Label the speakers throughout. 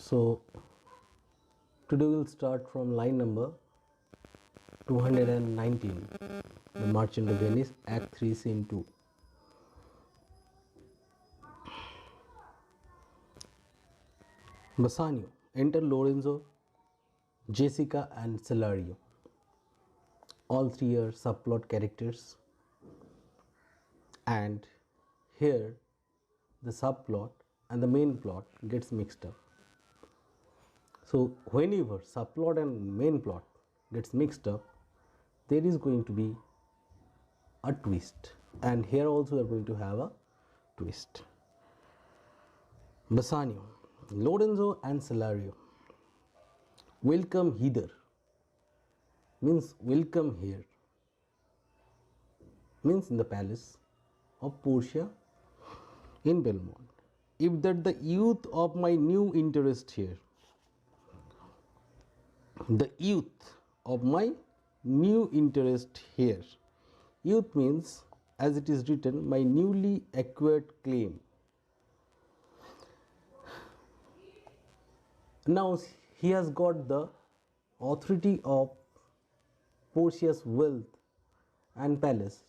Speaker 1: So today we'll start from line number 219, The Merchant of Venice, Act 3, Scene 2. Bassanio. Enter Lorenzo, Jessica and Celario. All three are subplot characters, and here the subplot and the main plot gets mixed up. So whenever subplot and main plot gets mixed up, there is going to be a twist, and here also we are going to have a twist. Bassanio. Lorenzo and Celario. Welcome hither means welcome here, means in the palace of Portia in Belmont. If that the youth of my new interest here, the youth of my new interest here. Youth means, as it is written, my newly acquired claim. Now he has got the authority of Portia's wealth and palace.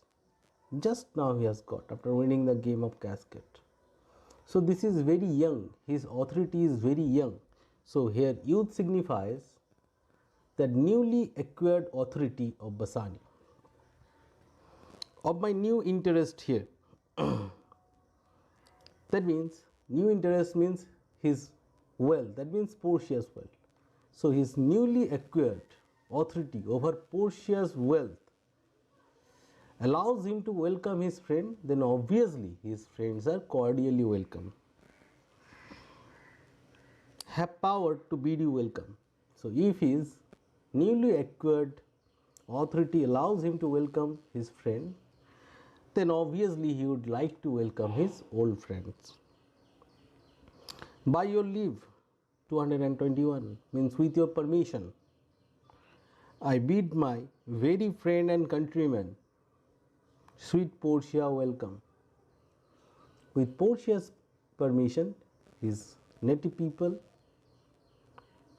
Speaker 1: Just now he has got, after winning the game of casket. So this is very young, his authority is very young. So here youth signifies the newly acquired authority of Bassanio. Of my new interest here. That means new interest means his wealth, that means Portia's wealth. So his newly acquired authority over Portia's wealth allows him to welcome his friend, then obviously his friends are cordially welcome. Have power to bid you welcome. So if his newly acquired authority allows him to welcome his friend, then obviously he would like to welcome his old friends. By your leave, 221 means with your permission, I bid my very friend and countryman, sweet Portia, welcome. With Portia's permission, his native people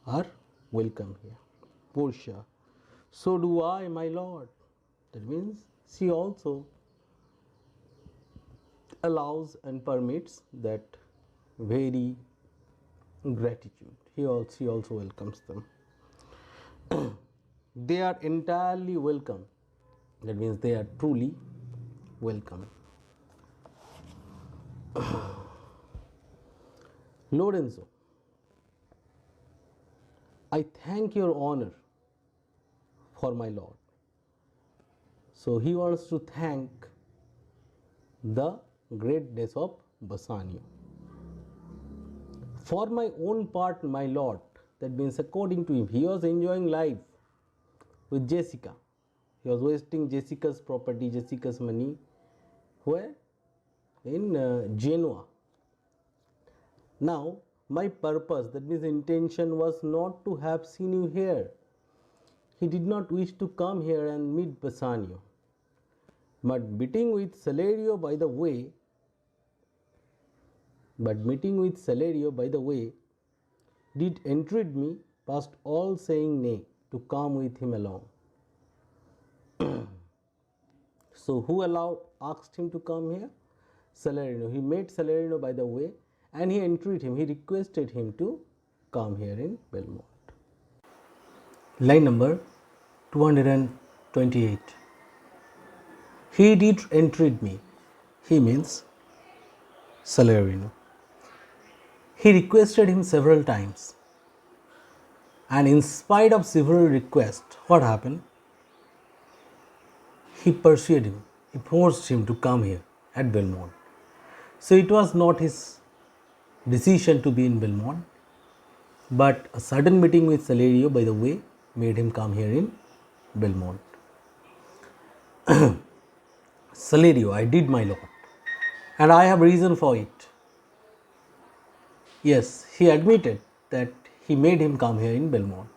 Speaker 1: are welcome here. Portia. So do I, my lord. That means she also allows and permits that very gratitude. She also welcomes them. They are entirely welcome. That means they are truly welcome. Lorenzo. I thank your honor for my lord. So he wants to thank the greatness of Bassanio. For my own part, my lord, that means according to him, he was enjoying life with Jessica. He was wasting Jessica's property, Jessica's money. Where? In Genoa. Now, my purpose, that means intention, was not to have seen you here. He did not wish to come here and meet Bassanio. But meeting with Celario by the way, did entreat me, past all saying nay, to come with him along. So who asked him to come here? Celerino. He met Celerino by the way, and he entreated him, he requested him to come here in Belmont. Line number 228. He did entreat me. He means Celerino. He requested him several times, and in spite of several requests, what happened? He persuaded him, he forced him to come here at Belmont. So it was not his decision to be in Belmont, but a sudden meeting with Celario by the way made him come here in Belmont. Celario, I did, my lord, and I have reason for it. Yes, he admitted that he made him come here in Belmont,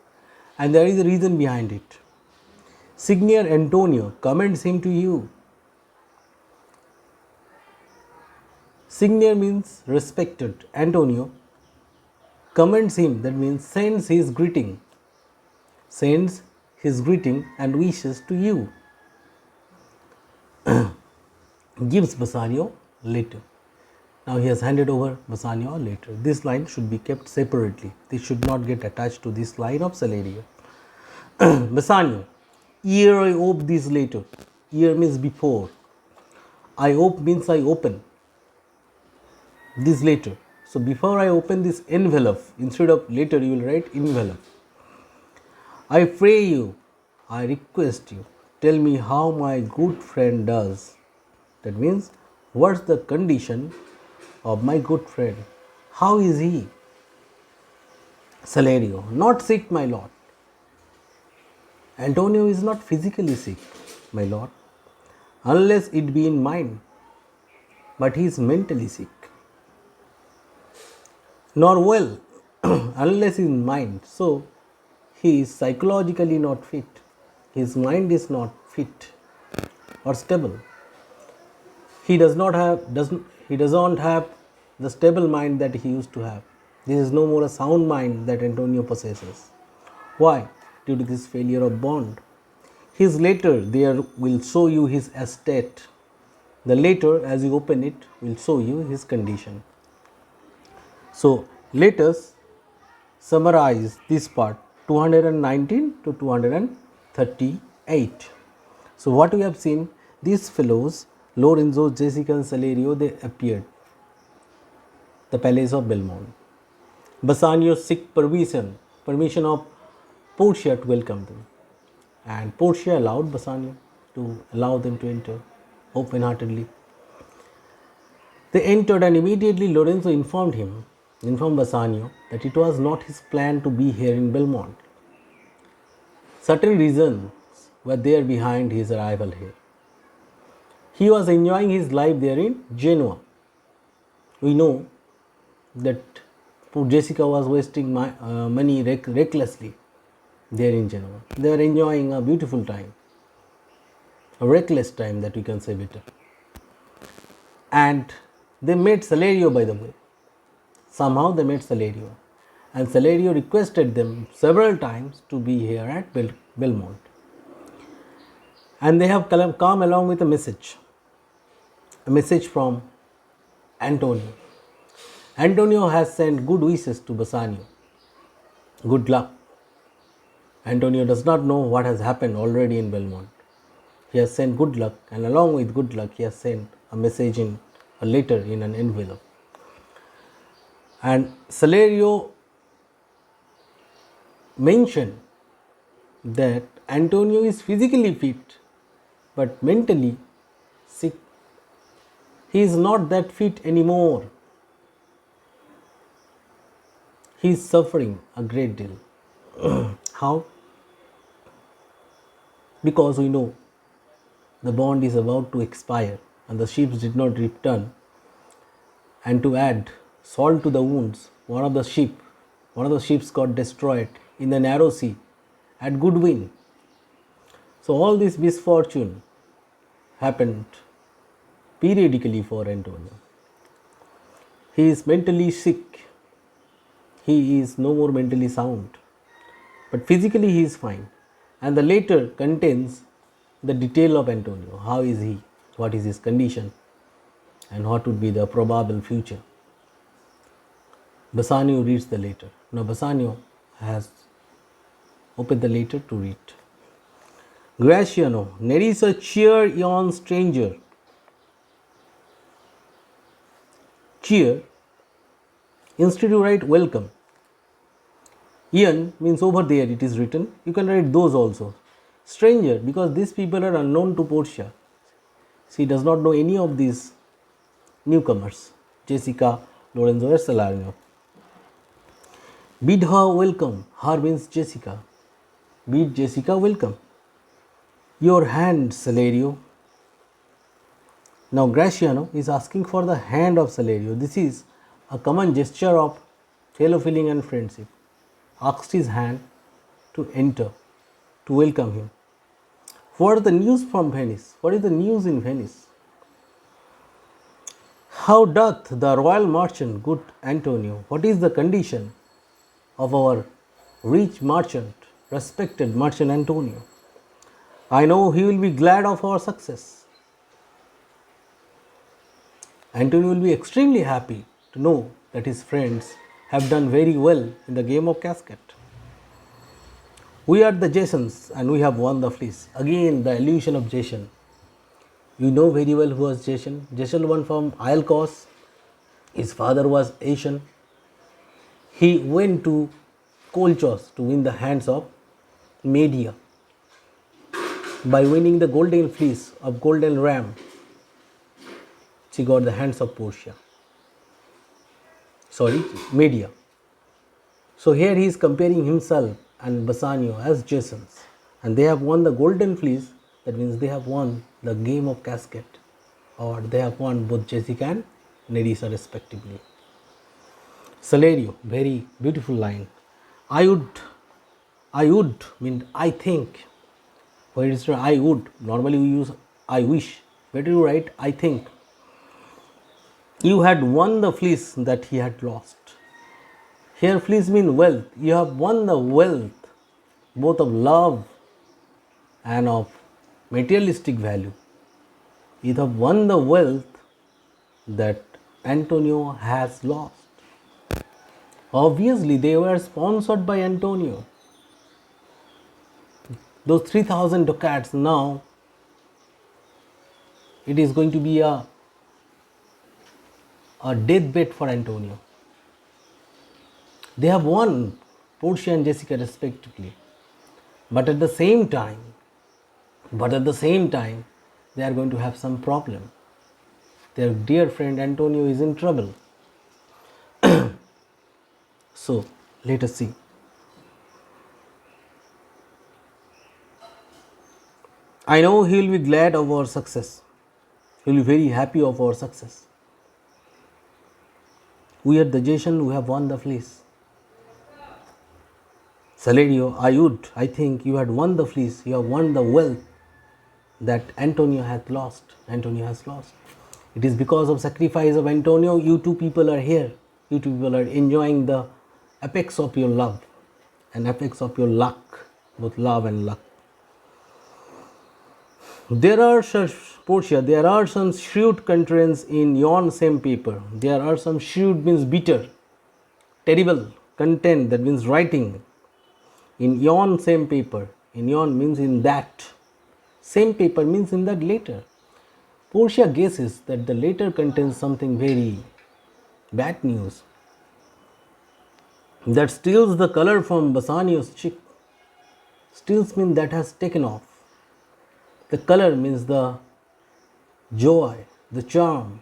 Speaker 1: and there is a reason behind it. Signor Antonio commends him to you. Signor means respected. Antonio commends him, that means sends his greeting, and wishes to you. Gives Bassanio letter. Now he has handed over Bassanio a letter. This line should be kept separately. This should not get attached to this line of Salerio. Bassanio, ere I ope this letter. Ere means before. I ope means I open this letter. So before I open this envelope, instead of letter you will write envelope. I pray you, I request you, tell me how my good friend does. That means, what's the condition of my good friend? How is he? Salerio, not sick, my lord. Antonio is not physically sick, my lord, unless it be in mind, but he is mentally sick. Nor well, unless in mind. So, he is psychologically not fit. His mind is not fit or stable. He doesn't have the stable mind that he used to have. This is no more a sound mind that Antonio possesses. Why? Due to this failure of bond. His letter there will show you his estate. The letter, as you open it, will show you his condition. So, let us summarize this part 219 to 238. So, what we have seen, these fellows, Lorenzo, Jessica and Salerio, they appeared the palace of Belmont. Bassanio seek permission of Portia to welcome them, and Portia allowed Bassanio to allow them to enter open-heartedly. They entered, and immediately Lorenzo informed Bassanio that it was not his plan to be here in Belmont. Certain reasons were there behind his arrival here. He was enjoying his life there in Genoa. We know that poor Jessica was wasting money recklessly there in Genoa. They were enjoying a beautiful time, a reckless time, that we can say better. And they met Salerio, by the way. Somehow they met Salerio, and Salerio requested them several times to be here at Belmont. And they have come along with a message from Antonio. Antonio has sent good wishes to Bassanio. Good luck. Antonio does not know what has happened already in Belmont. He has sent good luck, and along with good luck, he has sent a message in a letter in an envelope. And Salerio mentioned that Antonio is physically fit, but mentally sick. He is not that fit anymore. He is suffering a great deal. How? Because we know the bond is about to expire and the ships did not return. And to add salt to the wounds, one of the ships got destroyed in the narrow sea at Goodwin. So all this misfortune happened periodically for Antonio. He is mentally sick. He is no more mentally sound, but physically he is fine. And the letter contains the detail of Antonio. How is he? What is his condition? And what would be the probable future? Bassanio reads the letter. Now Bassanio has opened the letter to read. Gratiano, Nerissa, cheer yon stranger. Cheer. Instead you write welcome. Ian means over there it is written. You can write those also. Stranger, because these people are unknown to Portia. She does not know any of these newcomers. Jessica, Lorenzo or Salerno. Bid her welcome. Her means Jessica. Bid Jessica welcome. Your hand, Salerio. Now Gratiano is asking for the hand of Salerio. This is a common gesture of fellow feeling and friendship. Asked his hand to enter, to welcome him. What is the news from Venice? What is the news in Venice? How doth the royal merchant, good Antonio? What is the condition? of our rich merchant, respected merchant Antonio. I know he will be glad of our success. Antonio will be extremely happy to know that his friends have done very well in the game of casket. We are the Jasons and we have won the fleece. Again, the illusion of Jason. You know very well who was Jason. Jason won from Iolcos. His father was Asian. He went to Colchos to win the hands of Medea. By winning the golden fleece of golden ram, she got the hands of Portia. Medea. So here he is comparing himself and Bassanio as Jasons. And they have won the golden fleece, that means they have won the game of casket, or they have won both Jessica and Nerissa respectively. Salerio, very beautiful line. I would mean I think. Where is I would? Normally we use I wish. Better you write I think. You had won the fleece that he had lost. Here fleece means wealth. You have won the wealth, both of love and of materialistic value. You have won the wealth that Antonio has lost. Obviously, they were sponsored by Antonio. Those 3,000 ducats now, it is going to be a deathbed for Antonio. They have won Portia and Jessica respectively. But at the same time, they are going to have some problem. Their dear friend Antonio is in trouble. So, let us see. I know he will be glad of our success. He will be very happy of our success. We are the Jason who have won the fleece. Salerio, I think you had won the fleece, you have won the wealth that Antonio has lost. It is because of sacrifice of Antonio, you two people are here. You two people are enjoying the apex of your love and apex of your luck, both love and luck. There are some shrewd contents in yon same paper. There are some shrewd means bitter, terrible content, that means writing in yon same paper. In yon means in that. Same paper means in that letter. Portia guesses that the letter contains something very bad news that steals the color from Bassanio's cheek. Steals means that has taken off. The color means the joy, the charm.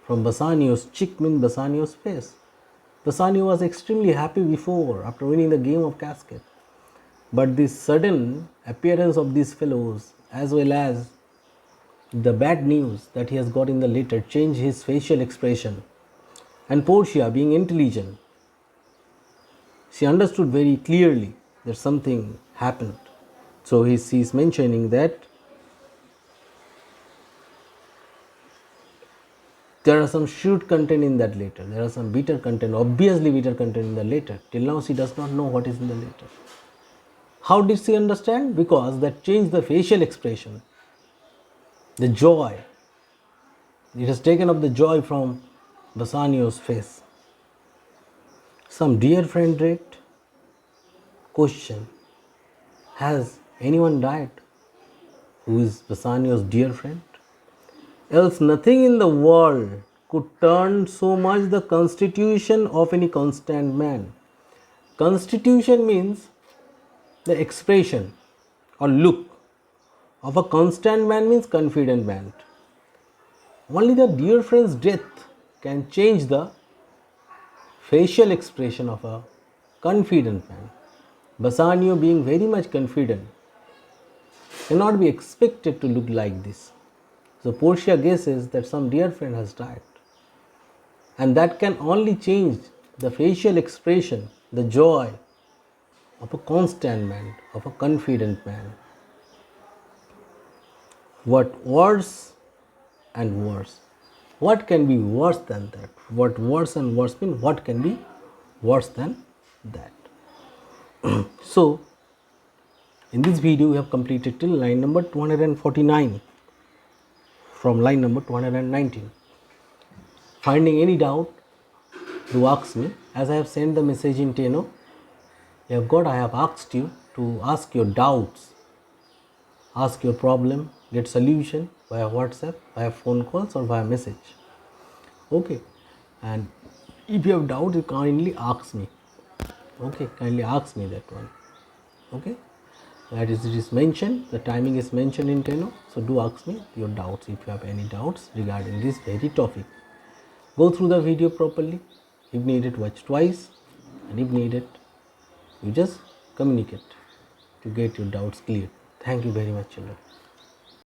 Speaker 1: From Bassanio's cheek means Bassanio's face. Bassanio was extremely happy before, after winning the game of casket. But this sudden appearance of these fellows, as well as the bad news that he has got in the letter, changed his facial expression. And Portia, being intelligent, she understood very clearly that something happened. So he is mentioning that there are some shrewd content in that letter. There are some bitter content, obviously bitter content in the letter. Till now she does not know what is in the letter. How did she understand? Because that changed the facial expression. The joy. It has taken up the joy from Bassanio's face. Some dear friend wrote, question, has anyone died who is Bassanio's dear friend? Else nothing in the world could turn so much the constitution of any constant man. Constitution means the expression or look of a constant man, means confident man. Only the dear friend's death can change the facial expression of a confident man. Bassanio, being very much confident, cannot be expected to look like this. So Portia guesses that some dear friend has died, and that can only change the facial expression, the joy of a constant man, of a confident man. What worse and worse? What can be worse than that? What worse and worse mean? What can be worse than that. So in this video we have completed till line number 249 from line number 219. Finding any doubt, do ask me. As I have sent the message in Tenno, I have asked you to ask your doubts, ask your problem, get solution via WhatsApp, via phone calls or via message. Okay, and if you have doubt, you kindly ask me. Okay, kindly ask me that one. Okay, that is, it is mentioned, the timing is mentioned in Tenno, so do ask me your doubts if you have any doubts regarding this very topic. Go through the video properly. If needed, watch twice, and if needed, you just communicate to get your doubts clear. Thank you very much, children.